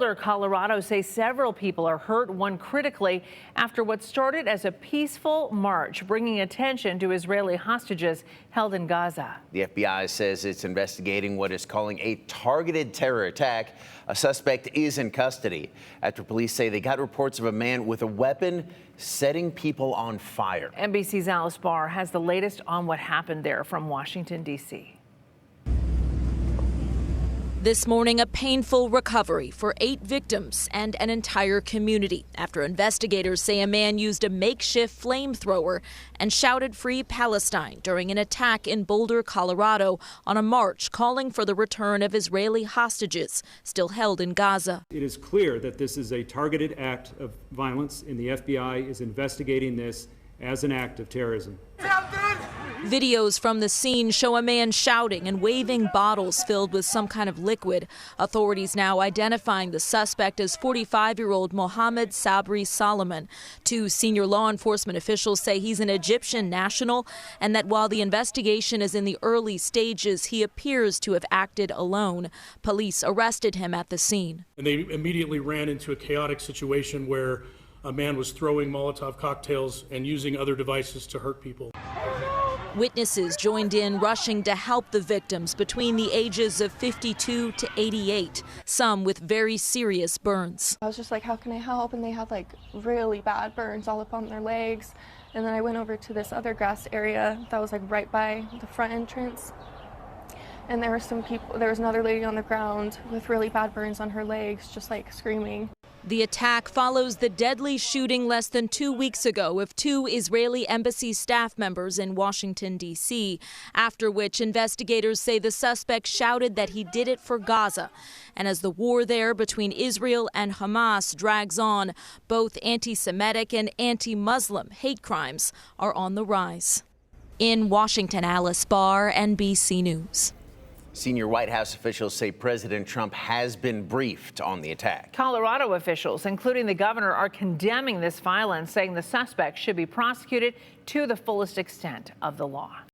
Boulder, Colorado say several people are hurt, one critically, after what started as a peaceful march, bringing attention to Israeli hostages held in Gaza. The FBI says it's investigating what it's calling a targeted terror attack. A suspect is in custody after police say they got reports of a man with a weapon setting people on fire. NBC's Alice Barr has the latest on what happened there from Washington, D.C. This morning, a painful recovery for 8 victims and an entire community after investigators say a man used a makeshift flamethrower and shouted "Free Palestine" during an attack in Boulder, Colorado, on a march calling for the return of Israeli hostages still held in Gaza. It is clear that this is a targeted act of violence, and the FBI is investigating this as an act of terrorism. Videos from the scene show a man shouting and waving bottles filled with some kind of liquid. Authorities now identifying the suspect as 45-year-old Mohammed Sabri Solomon. 2 senior law enforcement officials say he's an Egyptian national and that while the investigation is in the early stages, he appears to have acted alone. Police arrested him at the scene. And they immediately ran into a chaotic situation where a man was throwing Molotov cocktails and using other devices to hurt people. Witnesses joined in, rushing to help the victims between the ages of 52 to 88, some with very serious burns. I was just like, how can I help? And they had like really bad burns all up on their legs. And then I went over to this other grass area that was like right by the front entrance. And there were some people, there was another lady on the ground with really bad burns on her legs, just like screaming. The attack follows the deadly shooting less than 2 weeks ago of 2 Israeli embassy staff members in Washington, D.C., after which investigators say the suspect shouted that he did it for Gaza. And as the war there between Israel and Hamas drags on, both anti-Semitic and anti-Muslim hate crimes are on the rise. In Washington, Alice Barr, NBC News. Senior White House officials say President Trump has been briefed on the attack. Colorado officials, including the governor, are condemning this violence, saying the suspect should be prosecuted to the fullest extent of the law.